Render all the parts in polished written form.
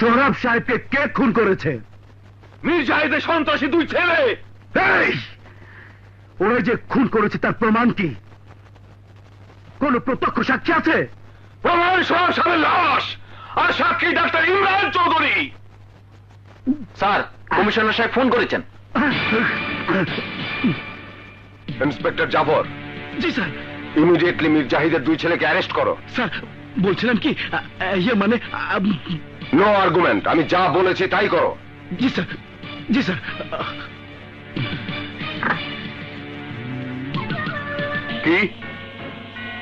সোহরাব সাহেবকে কে খুন করেছে? মীর জাহিদের সন্ত্রাসী দুই ছেলে। ওরা যে খুন করেছে তার প্রমাণ কি? কোন প্রত্যক্ষ সাক্ষী আছে? প্রমাণ সোহরাব সাহেবের লাশ, আর সাক্ষী doctor Imran Chowdhury. Sir, commissioner সাহেব ফোন করেছেন। ইন্সপেক্টর জাফর। জি স্যার। ইমিডিয়েটলি মীর জাহিদের দুই ছেলেকে অ্যারেস্ট করো। স্যার বলছিলাম কি, মানে নো আর্গুমেন্ট, আমি যা বলেছি তাই করো। জি স্যার, জি স্যার। কি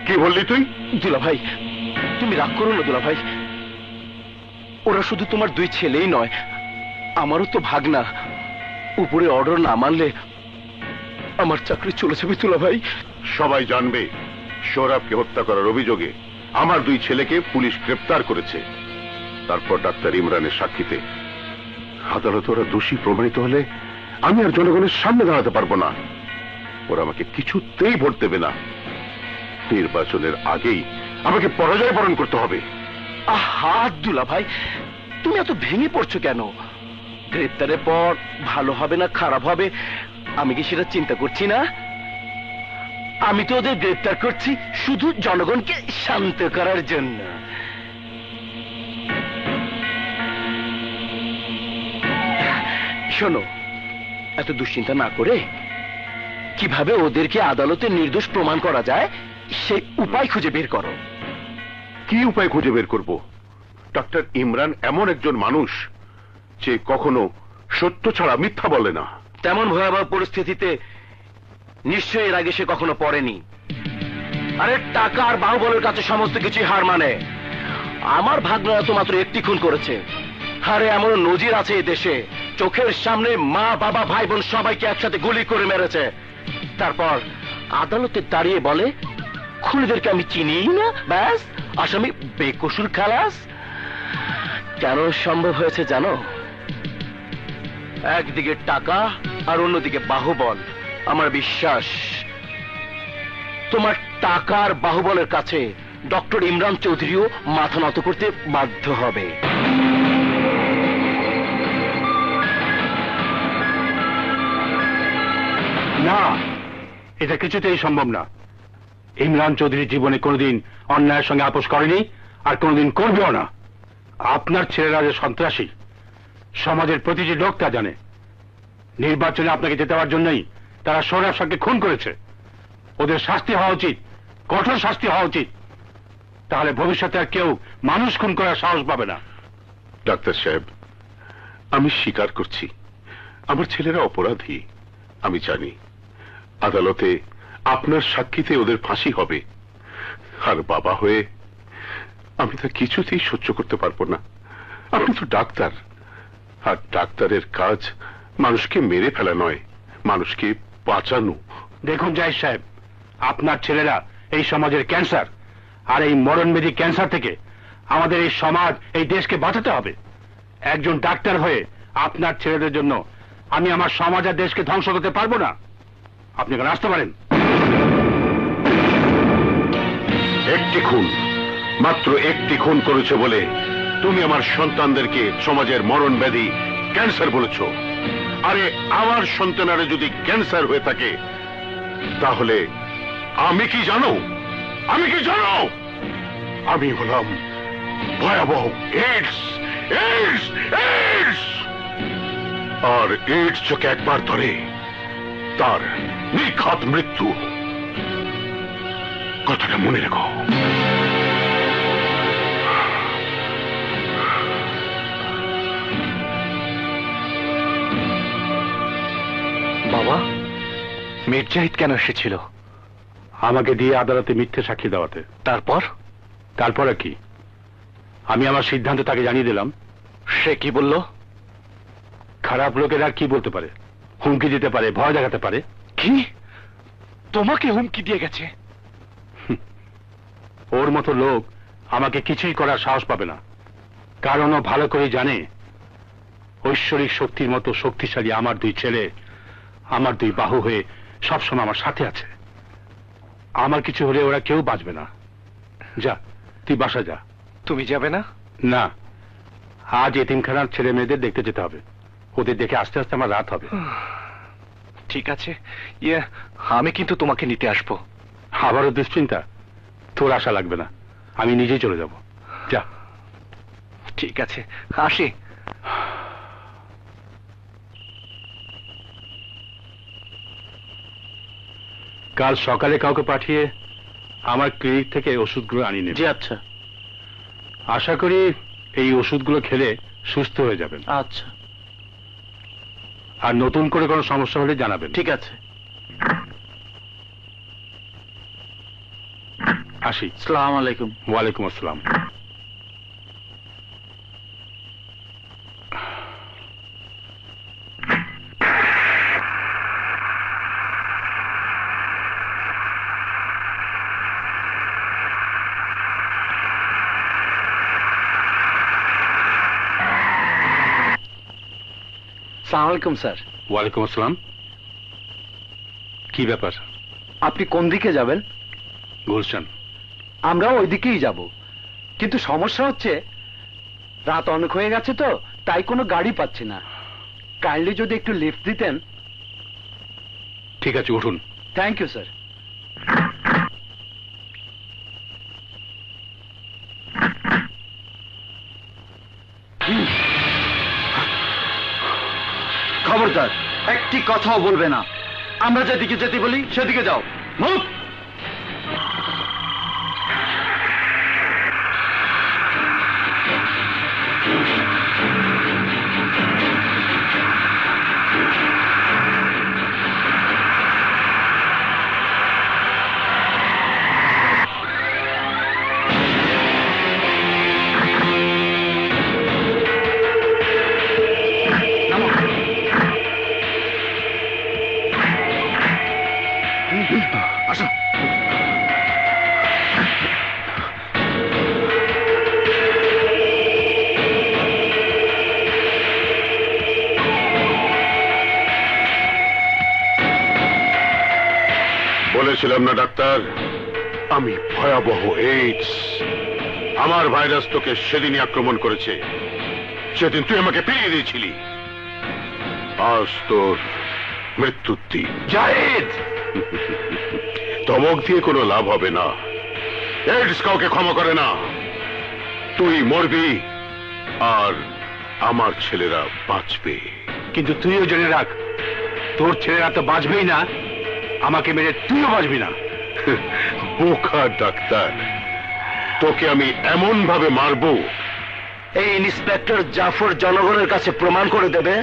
কি বললি তুই? দুলা ভাই, তুমি রাগ করো না দুলা ভাই। ওরা শুধু তোমার দুই ছেলেই নয়, আমারও তো ভাগনা। উপরে অর্ডার না মানলে আমার চাকরি চলে যাবে দুলা ভাই। সবাই জানবে সোহরাবকে হত্যা করার অভিযোগে আমার দুই ছেলেকে পুলিশ গ্রেপ্তার করেছে। তারপর ডাক্তার ইমরানের সাক্ষীতে আদালতে ওরা দোষী প্রমাণিত হলে আমি আর জনগণের সামনে দাঁড়াতে পারবো না। ওরা আমাকে কিছুতেই ভোট দেবে না। নির্বাচনের আগেই আমাকে পরাজয় বরণ করতে হবে। আহা দুলা ভাই, তুমি এত ভেঙে পড়ছো কেন? গ্রেপ্তারের পর ভালো হবে না খারাপ হবে আমি কি সেটা চিন্তা করছি না? আমি তো ওদের গ্রেপ্তার করছি শুধু জনগণকে শান্ত করার জন্য। শোনো, এত দুশ্চিন্তা না করে কিভাবে ওদেরকে আদালতে নির্দোষ প্রমাণ করা যায় সেই উপায় খুঁজে বের করো। কি উপায় খুঁজে বের করব? ডক্টর ইমরান এমন একজন মানুষ যে কখনো সত্য ছাড়া মিথ্যা বলে না। তেমন ভয়াবহ পরিস্থিতিতে নিশ্চয়ই এর আগে সে কখনো পড়েনি। আরে টাকা আর বাহুবলের কাছে সমস্ত কিছুই হার মানে। আমার ভাগ্যরা তো মাত্র একটি খুন করেছে। আরে এমন নজির আছে এই দেশে, চোখের সামনে মা বাবা ভাই বোন সবাইকে একসাথে গুলি করে মেরেছে। তারপর আদালতে দাঁড়িয়ে বলে খুনিদেরকে আমি চিনিই না, ব্যাস আসামি বেকসুর খালাস। কেন সম্ভব হয়েছে জানো? একদিকে টাকা আর অন্যদিকে বাহুবল। আমার বিশ্বাস তোমার টাকা আর বাহুবলের কাছে ডক্টর ইমরান চৌধুরীও মাথা নত করতে বাধ্য হবে। না, এটা কিছুতেই সম্ভব না। ইমরান চৌধুরী জীবনে কোনোদিন অন্যায়ের সঙ্গে আপোষ করেনি আর কোনোদিন করবেও না। আপনার ছেলেরা যে সন্ত্রাসী সমাজের প্রতিটি লোক তা জানে। নির্বাচনে আপনাকে জেতাবার জন্যই তারা সোহরাব সাহেবকে খুন করেছে। ওদের শাস্তি হওয়া উচিত, কঠোর শাস্তি হওয়া উচিত। তাহলে ভবিষ্যতে আর কেউ মানুষ খুন করার সাহস পাবে না। ডাক্তার সাহেব, আমি স্বীকার করছি আমার ছেলেরা অপরাধী। আমি জানি আদালতে আপনার সাক্ষীতে ওদের ফাঁসি হবে, আর বাবা হয়ে আমি তা কিছুতেই সহ্য করতে পারবো না। আপনি তো ডাক্তার, আর ডাক্তারের কাজ মানুষকে মেরে ফেলা নয়, মানুষকে বাঁচানো। দেখুন জাহিদ সাহেব, আপনার ছেলেরা এই সমাজের ক্যান্সার, আর এই মরণবেদী ক্যান্সার থেকে আমাদের এই সমাজ এই দেশকে বাঁচাতে হবে। একজন ডাক্তার হয়ে আপনার ছেলেদের জন্য আমি আমার সমাজ আর দেশকে ধ্বংস করতে পারবো না। আপনি এখানে আসতে পারেন। একটি খুন, মাত্র একটি খুন করেছে বলে তুমি আমার সন্তানদেরকে সমাজের মরণ ব্যাধি ক্যান্সার বলেছ। আরে আমার সন্তানেরা যদি ক্যান্সার হয়ে থাকে তাহলে আমি কি জানো? আমি কি জানো? আমি হলাম ভয়াবহ এইডস। এইডস এইডস আর এইডস চোখে একবার ধরে তার নির্ঘাত মৃত্যু। কথাটা মনে রেখো। বাবা, মীর জাহিদ কেন এসেছিল? আমাকে দিয়ে আদালতে মিথ্যে সাক্ষী দেওয়াতে। তারপর? তারপরে কি? আমি আমার সিদ্ধান্ত তাকে জানিয়ে দিলাম। সে কি বলল? খারাপ লোকেরা কি বলতে পারে? হুমকি দিতে পারে, ভয় দেখাতে পারে। কি? তোমাকে হুমকি দিয়ে গেছে? ওর মতো লোক আমাকে কিছুই করার সাহস পাবে না, কারণ ও ভালো করে জানে ঐশ্বরিক শক্তির মতো শক্তিশালী আমার দুই ছেলে আমার দুই বাহু হয়ে সবসময় আমার সাথে আছে। আমার কিছু হলে ওরা কেউ বাঁচবে না। যা, তুই বাসা যা। তুমি যাবে না? না, আজ এতিমখানার ছেলে মেয়েদের দেখতে যেতে হবে, ওদের দেখে আস্তে আস্তে আমার রাত হবে। ঠিক আছে, আমি কিন্তু তোমাকে নিতে আসবো। আবারও দুশ্চিন্তা? তোর আশা লাগবে না, আমি নিজেই চলে যাব। যা। ঠিক আছে, আসি। কাল সকালে কাউকে পাঠিয়ে আমার ক্লিনিক থেকে ওষুধগুলো আনিয়ে নেবে। জি আচ্ছা। আশা করি এই ওষুধগুলো খেলে সুস্থ হয়ে যাবেন। আচ্ছা। আর নতুন করে কোনো সমস্যা হলে জানাবেন। ঠিক আছে। আসি। আসসালামু আলাইকুম। ওয়ালাইকুম আসসালাম। আসসালামু আলাইকুম স্যার। ওয়ালাইকুম আসসালাম। কি ব্যাপার? আপনি কোন দিকে যাবেন? গুলশান। আমরাও ওই দিকেই যাব, কিন্তু সমস্যা হচ্ছে রাত অনেক হয়ে গেছে তো, তাই কোনো গাড়ি পাচ্ছি না। কাইন্ডলি যদি একটু লিফট দিতেন। ঠিক আছে, উঠুন। Thank you sir. খবরদার, একটি কথাও বলবে না। আমরা যেদিকে যেতে বলি সেদিকে যাও। মুভ। বলেছিলাম না ডাক্তার, আমি ভয়াবহ এইডস। আমার ভাইরাস তোকে সেদিনই আক্রমণ করেছে, সেদিন তুই আমাকে ফিরিয়ে দিয়েছিলি। আজ তোর মৃত্যুর দিন। জাহিদ, ধমক দিয়ে কোনো লাভ হবে না। এইডস কাউকে ক্ষমা করে না। তুই মরবি আর আমার ছেলেরা বাঁচবে। কিন্তু তুইও জেনে রাখ, তোর ছেলেরা তো বাঁচবেই না, আমাকে মেরে তুইও বাঁচবি না। বোকা ডাক্তার, তোকে আমি এমন ভাবে মারবো এই ইন্সপেক্টর জাফর জনগণের কাছে প্রমাণ করে দেবে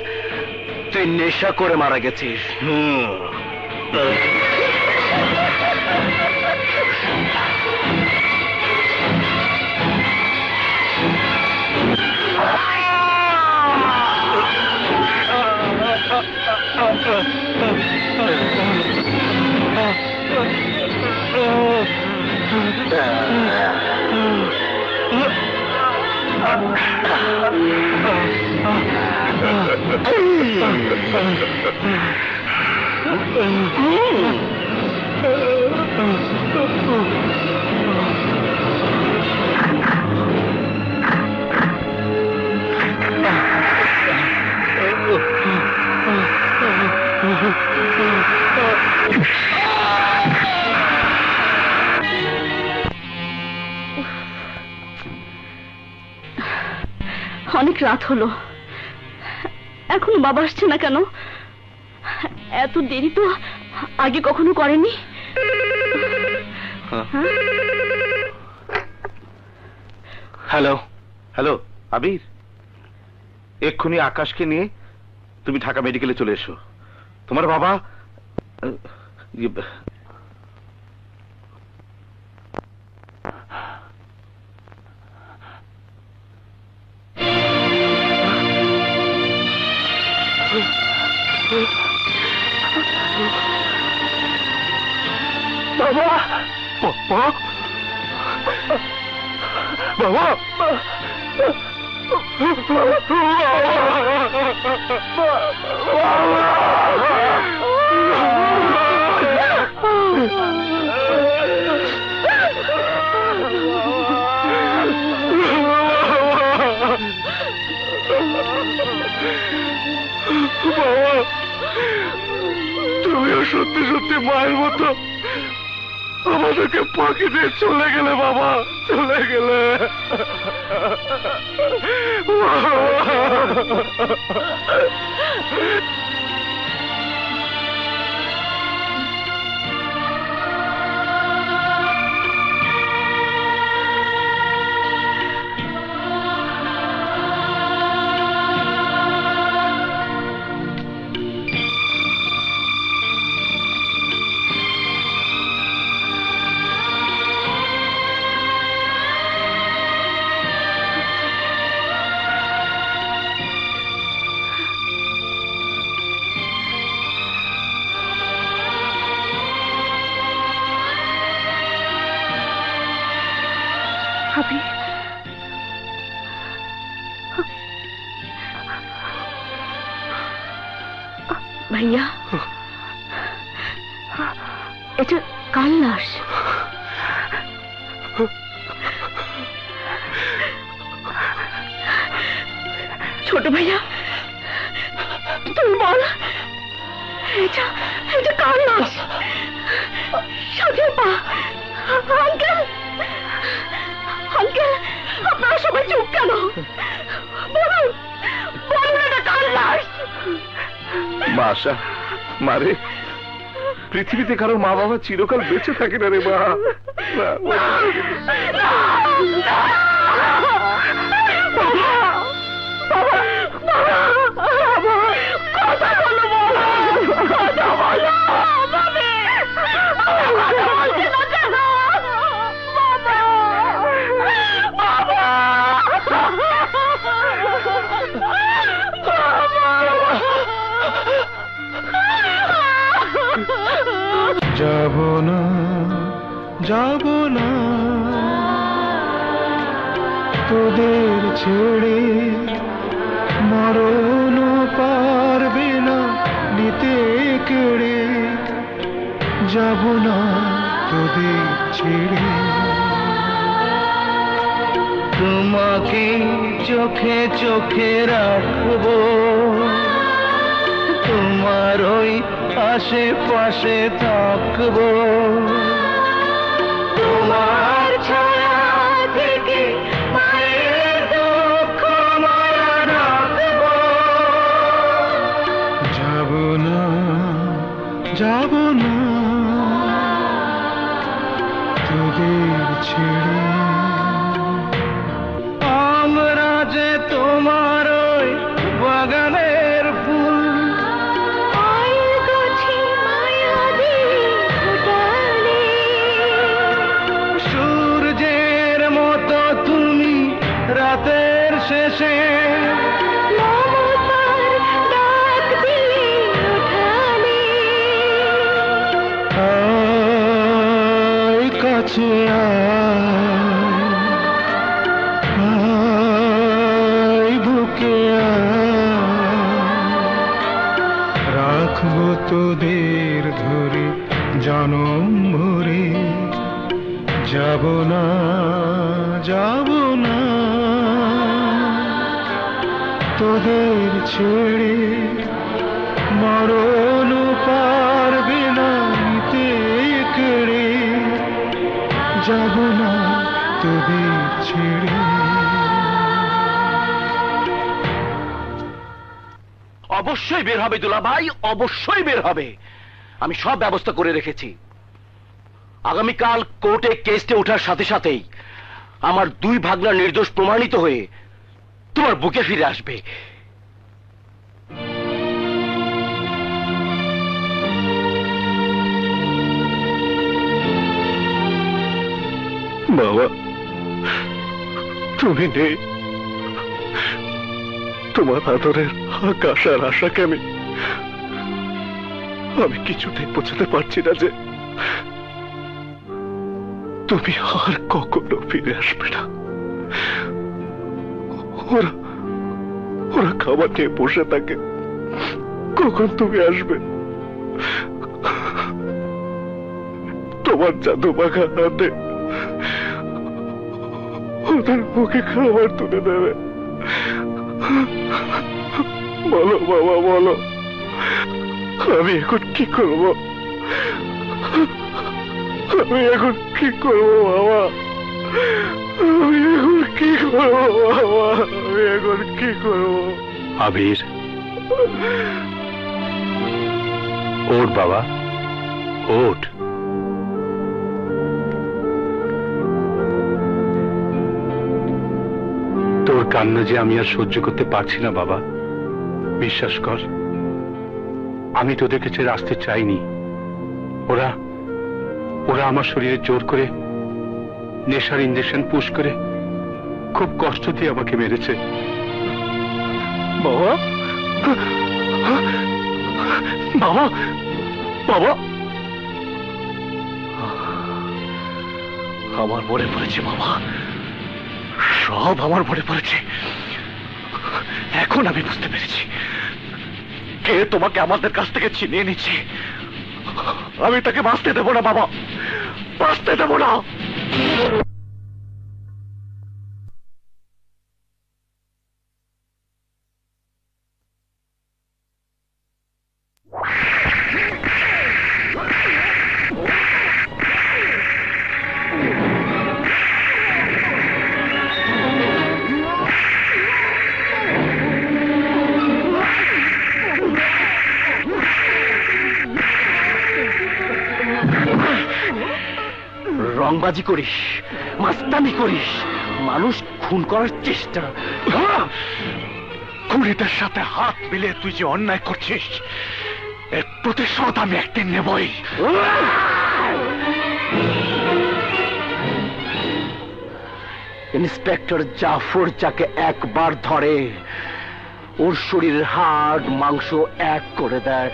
তুই নেশা করে মারা গেছিস। অনেক রাত হলো, এখনো বাবা আসছে না কেন? এত দেরি তো আগে কখনো করেনি। হ্যালো হ্যালো আবির, এক্ষুনি আকাশকে নিয়ে তুমি ঢাকা মেডিকেলে চলে এসো। তোমার বাবা বাবা, বাবা, তুমিও সত্যি সত্যি মায়ের মতো আমাদেরকে ফাঁকি দিয়ে চলে গেলে বাবা, চলে গেলে। अभी भैया এটা কাল লাশ। ছোট ভাইয়া তুই বল এটা এটা কাল লাশ। সাথে পা আঙ্কেল আঙ্কেল আপনারা সবাই চুপ কেন? বলুন বলুন এটা কার লাশ? মাশা মারে, পৃথিবীতে কারো মা বাবা চিরকাল বেঁচে থাকে না রে মা। কথা বলো কথা বলো যাব না যাব না তোদের ছেড়ে, মরণ পারবে না নিতে কেড়ে, যাব না তোদের ছেড়ে। তোমাকে চোখে চোখে রাখবো, তোমার ওই আশেপাশে থাকবো, তোমার ছায়া থেকে মায়ের দুঃখ মায়া রাখবো। যাব না যাব না তোদের ছেড়ে, আমরা যে তোমার ওই বাগানের ফুল, সূর্যের মতো তুমি রাতের শেষে আয় কাছে আয় বুকে রাখবো তোদের ধরে জনম ভরে। যাব না যাব না তোদের ছেড়ে, মরণ পারবে না নিতে কেড়ে, যাব না তোদের ছেড়ে। অবশ্যই বের হবে দুলা ভাই, অবশ্যই বের হবে। আমি সব ব্যবস্থা করে রেখেছি। আগামীকাল কোর্টে কেসটা ওঠার সাথে সাথেই আমার দুই ভাগনা নির্দোষ প্রমাণিত হয়ে তোমার বুকে ফিরে আসবে। বাবা তুমি নেই, তোমার আদরের আকাশ আর আশাকে আমি কিছুতেই বোঝাতে পারছি না যে তুমি আর কখনো ফিরে আসবে না। ওরা ওরা খাবার নিয়ে বসে থাকে, কখন তুমি আসবে? তোমার জাদু মাখা হাতে ওদের মুখে খাবার তুলে দেবে। বলো বাবা বলো, আমি এখন কি করব? আমি এখন কি করব বাবা? আমি এখন কি করব বাবা? আমি এখন কি করব? আবির, ওঠ বাবা, ওঠ। তোর কান্না যে আমি আর সহ্য করতে পারছি না বাবা, বিশ্বাস কর। আমি তোদেরকে ছেড়ে আসতে চাইনি। ওরা ওরা আমার শরীরে জোর করে নেশার ইঞ্জেকশন পুশ করে খুব কষ্ট দিয়ে আমাকে মেরেছে। বাবা, বাবা, বাবা, আমার মনে পড়েছে বাবা, সব আমার মনে পড়েছে। এখন আমি বুঝতে পেরেছি কে তোমাকে আমাদের কাছ থেকে ছিনিয়ে নিচ্ছে। আমি তাকে বাঁচতে দেব না বাবা, বাঁচতে দেব না। রংবাজি করিস, মাস্তানি করিস, মানুষ খুন করার চেষ্টা। খুনিদের সাথে হাত মিলিয়ে তুই যে অন্যায় করছিস, এর প্রতিশোধ আমি একদিন নেবই। ইন্সপেক্টর জাফর যাকে একবার ধরে ওর শরীরের হাড় মাংস এক করে দেয়।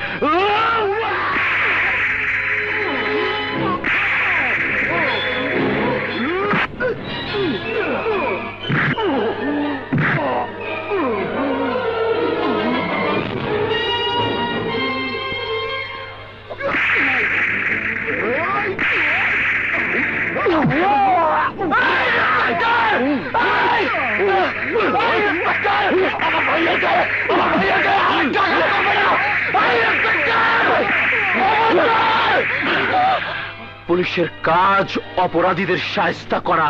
পুলিশের কাজ অপরাধীদের শায়েস্তা করা,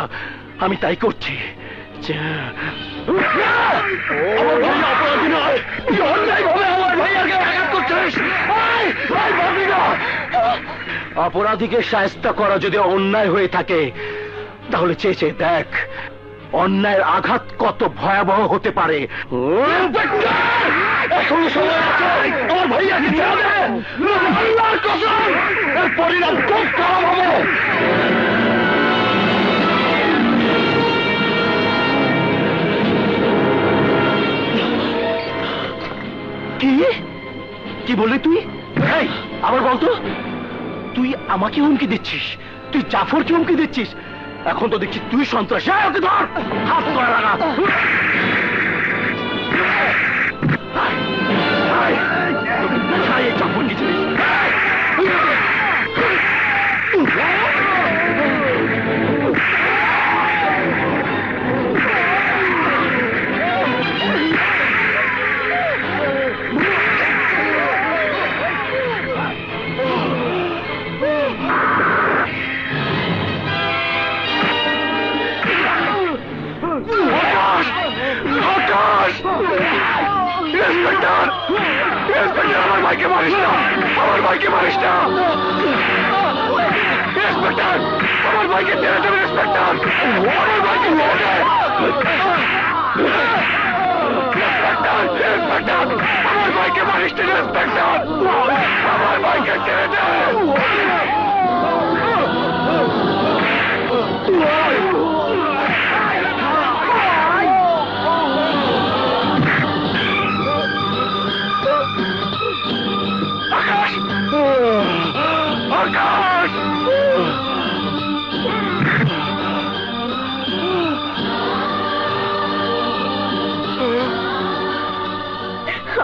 আমি তাই করছি। অপরাধীকে শায়েস্তা করা যদি অন্যায় হয়ে থাকে, তাহলে চেয়ে চেয়ে দেখ অন্যায়ের আঘাত কত ভয়াবহ হতে পারে। এখনো সময় আছে, আমার ভাইয়াকে ছেড়ে দে। আল্লাহর কসম, এর পরিণাম খুব খারাপ হবে। কি কি বললি তুই? এই আবার বলতো, তুই আমাকে হুমকি দিচ্ছিস? তুই জাফরকে হুমকি দিচ্ছিস? এখন তো দেখছি তুই সন্ত্রাসী। ওকে ধর, হাত ধরে লাগা। জাফর কিছু আমার ভাইকে মারিস না, আমার ভাইকে মারিস না। ইন্সপেক্টর, আমার ভাইকে ছেড়ে দেবে। ইন্সপেক্টর, আমার ভাইকে ছেড়ে দেবে। ইন্সপেক্টর, আমার ভাইকে মারিস না। ইন্সপেক্টর, আমার ভাইকে ছেড়ে দেবে। আকাশ,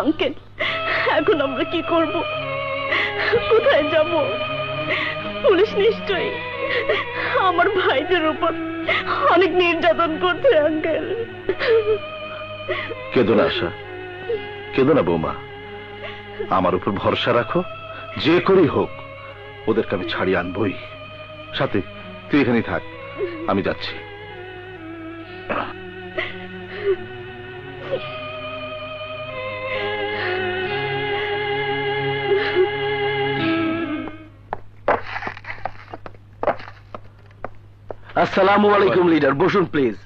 আঙ্কেল, এখন আমরা কি করব? কোথায় যাব? পুলিশ নিশ্চয়ই আমার ভাইদের উপর অনেক নির্যাতন করছে। আঙ্কেল, কেঁদো না আশা, কেঁদো না বৌমা। আমার উপর ভরসা রাখো, যে করেই হোক ওদেরকে আমি ছাড়িয়ে আনবই। সাথে তুই এখানেই থাক, আমি যাচ্ছি। আসসালামু আলাইকুম লিডার, বসুন প্লিজ।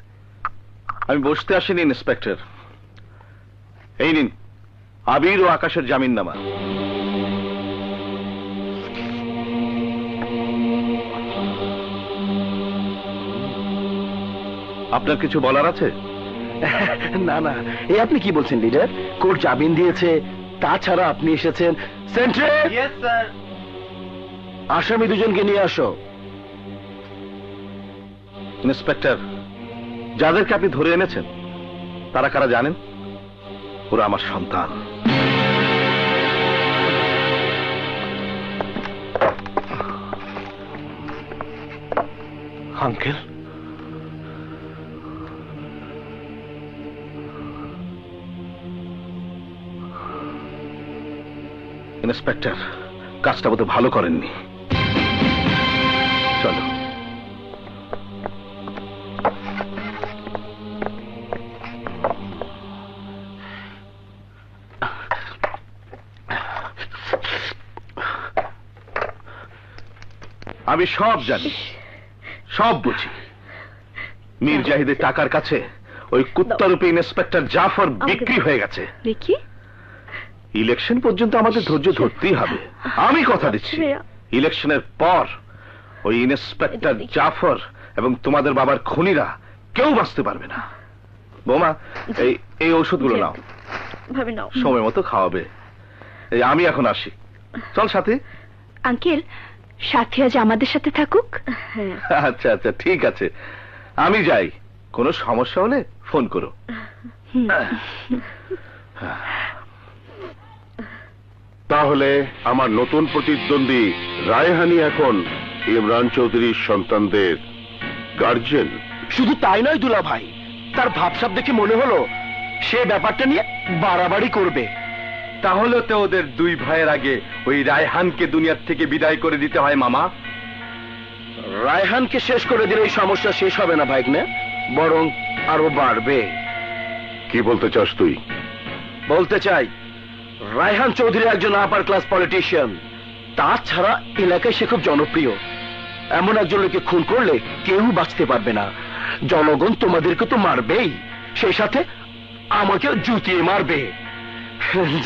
আমি বসতে আসিনি ইন্সপেক্টর, এই নিন আবির ও আকাশের জামিননামা। আপনার কিছু বলার আছে? না না, এই আপনি কি বলছেন লিডার? কোর্ট জামিন দিয়েছে, তাছাড়া আপনি এসেছেন। সেন্ট্রে, আসামি দুজনকে নিয়ে আসো। ইন্সপেক্টর, যাদেরকে আপনি ধরে এনেছেন তারা কারা জানেন? ওরা আমার সন্তান। আঙ্কেল, ইন্সপেক্টর, কাজটা বোধহয় ভালো করেননি। চলো। আমি সব জানি, সব বুঝি। মীর জাহিদের টাকার কাছে ওই কুত্তারূপী ইন্সপেক্টর জাফর বিক্রি হয়ে গেছে। দেখি ইলেকশন পর্যন্ত আমাদের ধৈর্য ধরতেই হবে। আমি কথা দিচ্ছি, ইলেকশনের পর ওই ইন্সপেক্টর জাফর এবং তোমাদের বাবার খুনিরা কেউ বাঁচতে পারবে না। বোমা, এই ঔষধগুলো নাও, ভাবে নাও, সময় মতো খাওয়াবে। এই আমি এখন আসি। চল সাথে। আঙ্কেল, সাথী আজ আমাদের সাথে থাকুক। আচ্ছা আচ্ছা, ঠিক আছে, আমি যাই। কোনো সমস্যা হলে ফোন করো। তাহলে আমার নতুন প্রতিদ্বন্দ্বী রায়হানি এখন ইমরান চৌধুরীর সন্তানদের গার্জিয়ান। শুধু তাই নয় দুলা ভাই, তার ভাবসাব দেখে মনে হলো সে ব্যাপারটা নিয়ে বাড়াবাড়ি করবে। তাহলে তো ওদের দুই ভাইয়ের আগে ওই রায়হানকে দুনিয়ার থেকে বিদায় করে দিতে হয় মামা। রায়হানকে শেষ করে দিলে এই সমস্যা শেষ হবে না ভাইগনা, বরং আরো বাড়বে। কি বলতে চাস তুই? বলতে চাই, রায়হান চৌধুরী একজন আপার ক্লাস পলিটিশিয়ান। তাছাড়া এলাকায় সে খুব জনপ্রিয়। এমন একজন লোককে খুন করলে কেউ বাঁচতে পারবে না। জনগণ তোমাদেরকে তো মারবেই, সেই সাথে আমাকেও জুতিয়ে মারবে।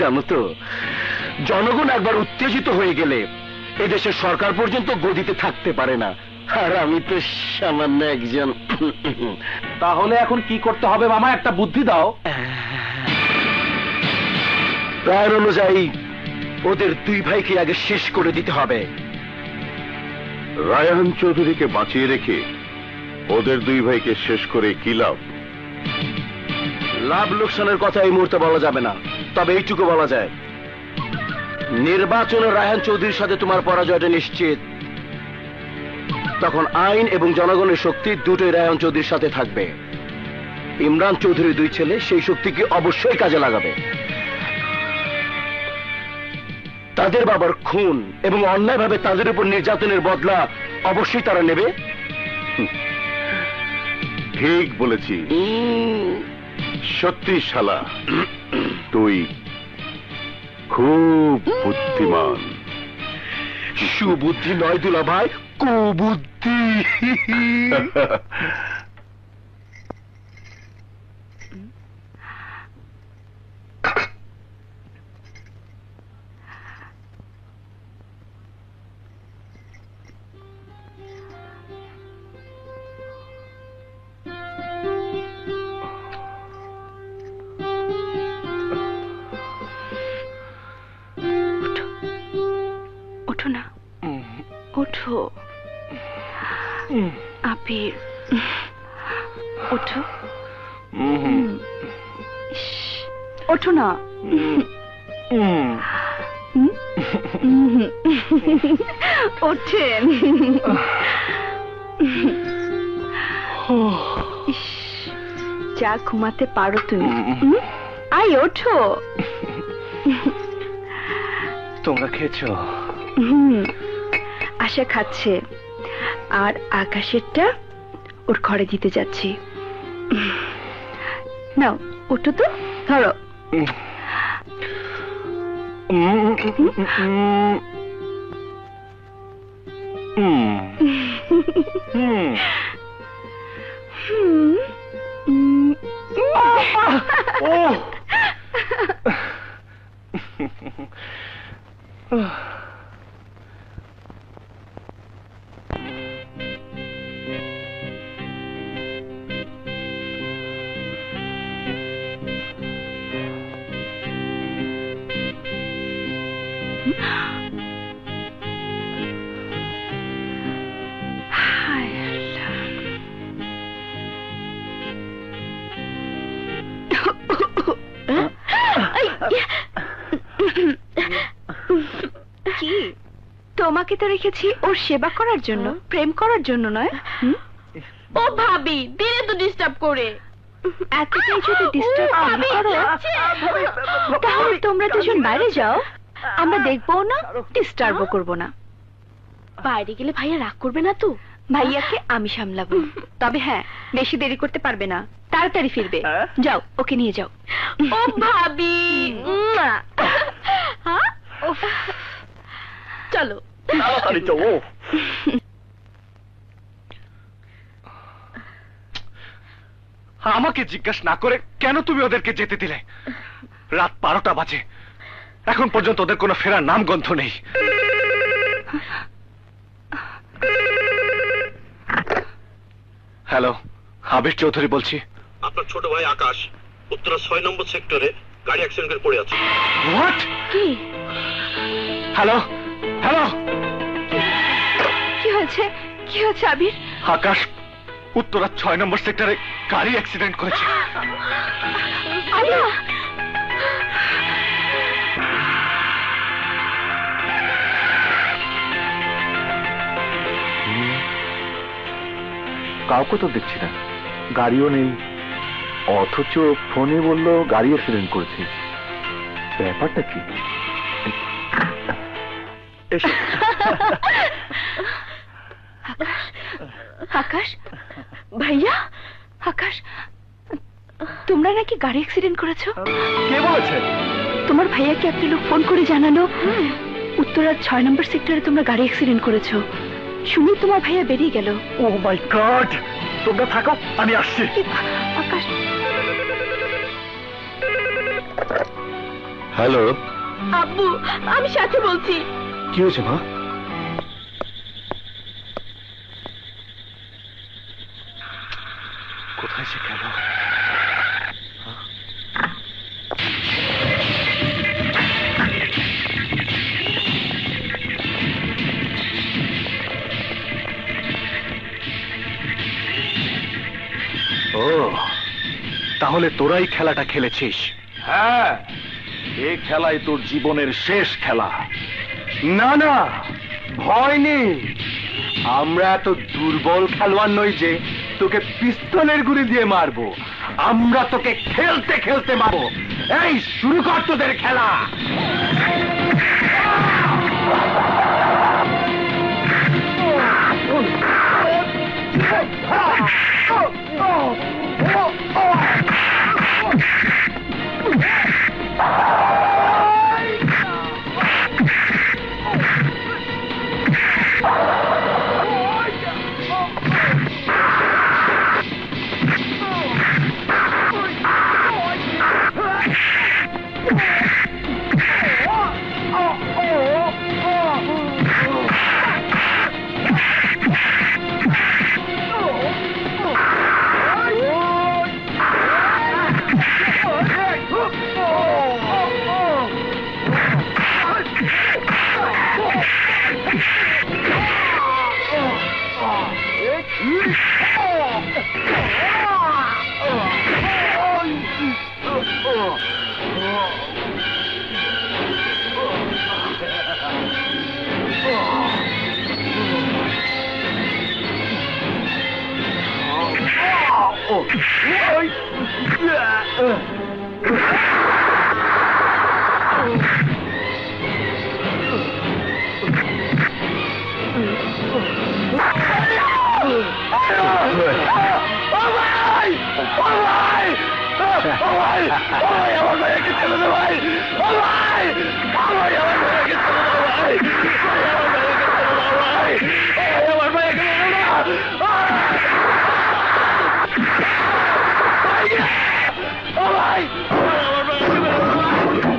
জানো তো, জনগণ একবার উত্তেজিত হয়ে গেলে এদেশের সরকার পর্যন্ত গদিতে থাকতে পারে না। আর আমি তো সামান্য একজন। তাহলে এখন কি করতে হবে মামা, একটা বুদ্ধি দাও। প্রায় অনুযায়ী ওদের দুই ভাইকে আগে শেষ করে দিতে হবে। রায়হান চৌধুরীকে বাঁচিয়ে রেখে ওদের দুই ভাইকে শেষ করে কি লাভ? লাভ লোকসানের কথা এই মুহূর্তে বলা যাবে না, তবে এইটুকু বলা যায়, নির্বাচনে রায়হান চৌধুরীর সাথে তোমার পরাজয়টা নিশ্চিত। তখন আইন এবং জনগণের শক্তি দুটোই রায়হান চৌধুরীর সাথে থাকবে। ইমরান চৌধুরীর দুই ছেলে সেই শক্তিকে অবশ্যই কাজে লাগাবে। তাদের বাবার খুন এবং অন্যায়ভাবে তাদের উপর নির্যাতনের বদলা অবশ্যই তারা নেবে। ঠিক বলেছি, সত্যি শালা তুই খুব বুদ্ধিমান। সুবুদ্ধি নয় দুলা ভাই, কুবুদ্ধি। ওঠো না, ওঠো আবির, ওঠো, ওঠো না। ওঠেন। যা ঘুমাতে পারো তুমি। আই ওঠো। তোমরা খেয়েছো? আশা খাচ্ছে, আর আকাশেরটা ওর ঘরে দিতে যাচ্ছি। নাও ওঠো তো, ধরো। কি, তোমাকে তো রেখেছি ওর সেবা করার জন্য, প্রেম করার জন্য নয়। ও ভাবি, দিনে তো ডিস্টার্ব করে। এতটাই যদি ডিস্টার্ব করো তাহলে তোমরা দুজন বাইরে যাও, আমরা দেখবো না, ডিস্টার্বও করবো না। বাইরে গেলে ভাইয়া রাগ করবে না তো? ভাইয়াকে আমি সামলাবো, তবে হ্যাঁ বেশি দেরি করতে পারবে না, তাড়াতাড়ি ফিরবে। যাও, ওকে নিয়ে যাও। ও ভাবি, চলো। আমাকে জিজ্ঞাসা না করে কেন তুমি ওদেরকে যেতে দিলে? রাত 12টা বাজে, এখন পর্যন্ত ওদের কোনো ফেরার নাম গন্ধ নেই। হ্যালো, আবির চৌধুরী বলছি। আপনার ছোট ভাই আকাশ উত্তরা 6 নম্বর সেক্টরে গাড়ি অ্যাক্সিডেন্ট করে পড়ে আছে। হোয়াট? কি? হ্যালো হ্যালো, কি হয়েছে? কি হয়েছে আবির? আকাশ উত্তরা 6 নম্বর সেক্টরে গাড়ি অ্যাক্সিডেন্ট করেছে। আল্লাহ! কাউকে তো দেখছি না, গাড়িও নেই, অথচ ফোনে বললো গাড়ি অ্যাক্সিডেন্ট করেছে। ব্যাপারটা কি? আকাশ ভাইয়া, আকাশ তোমরা নাকি গাড়ি অ্যাক্সিডেন্ট করেছো? কে বলেছে? তোমার ভাইয়াকে একটা লোক ফোন করে জানালো উত্তরার 6 নম্বর সেক্টরে তোমরা গাড়ি অ্যাক্সিডেন্ট করেছো। শুনে তোমার ভাইয়া বেরিয়ে গেল। ও মাই গড! তোমরা থাকো, আমি আসছি। আকাশ। হ্যালো, আব্বু, আমি সাথে বলছি। কি হয়েছে মা? কোথায় সে গেল? ও, তাহলে তোরাই খেলাটা খেলেছিস? হ্যাঁ, এই খেলাই তোর জীবনের শেষ খেলা। না না, ভয় নেই, আমরা এত দুর্বল খেলোয়াড় নই যে তোকে পিস্তলের গুলি দিয়ে মারবো। আমরা তোকে খেলতে খেলতে মারবো। এই শুরু কর তোদের খেলা। ভাই আমার ভাইকে ছেড়ে দে ভাই ও ভাই ভাই আমার ভাইকে ছেড়ে দাও ভাই আমার ভাইকে ছেড়ে দাও ও ভাই আমার ভাইকে ছেড়ে দাও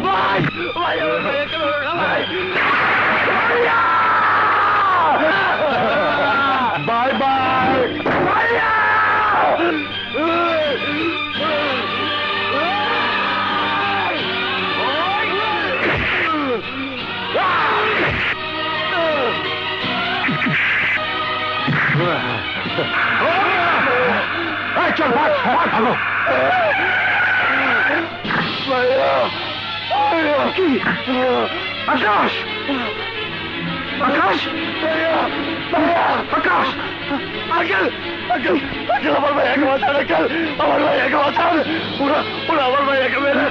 ভাই ভাই আমার ভাইকে ছেড়ে দাও ভাই বাই বাই চল ভালো কি আকাশ আকাশ আকাশ আঙ্কেল আঙ্কেল আঙ্কেল আমার ভাইয়াকে বাঁচান আঙ্কেল আমার ভাইয়াকে বাঁচান ওরা ওরা আমার ভাইয়াকে মেরে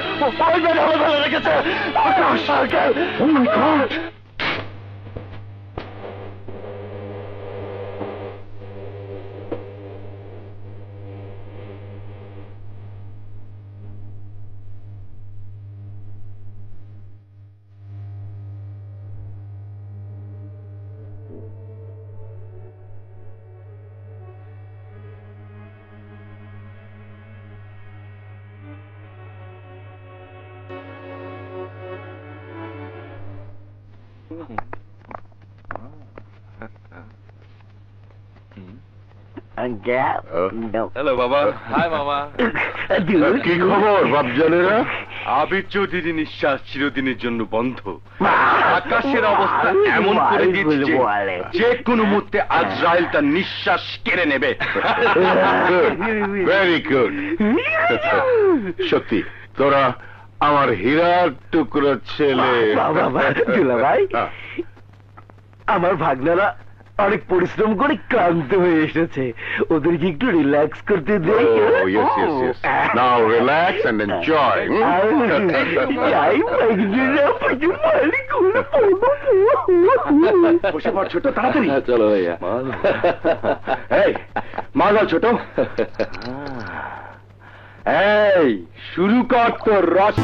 ওই মেরে আমার ভাইয়া রেখেছে আকাশ আঙ্কেল ও মাই গড হ্যালো বাবা হাই মামা কি খবর বাপজানেরা? আবির চৌধুরী নিঃশ্বাস চিরদিনের জন্য বন্ধ আকাশের অবস্থা এমন করে দিচ্ছে যে কোনো মুহূর্তে আজরাইল তার নিঃশ্বাস কেড়ে নেবে ভেরি গুড সত্যি তোরা আমার হীরার টুকরো ছেলে। দুলা ভাই আমার ভাগনারা অনেক পরিশ্রম করে ক্লান্ত হয়ে এসেছে ওদেরকে একটু রিল্যাক্স করতে দেই Oh, yes, yes, yes. Now relax and enjoy. বসে পড় ছোট তাড়াতাড়ি চলো ভাইয়া এই মাল ছোট এই শুরু কর তোর রস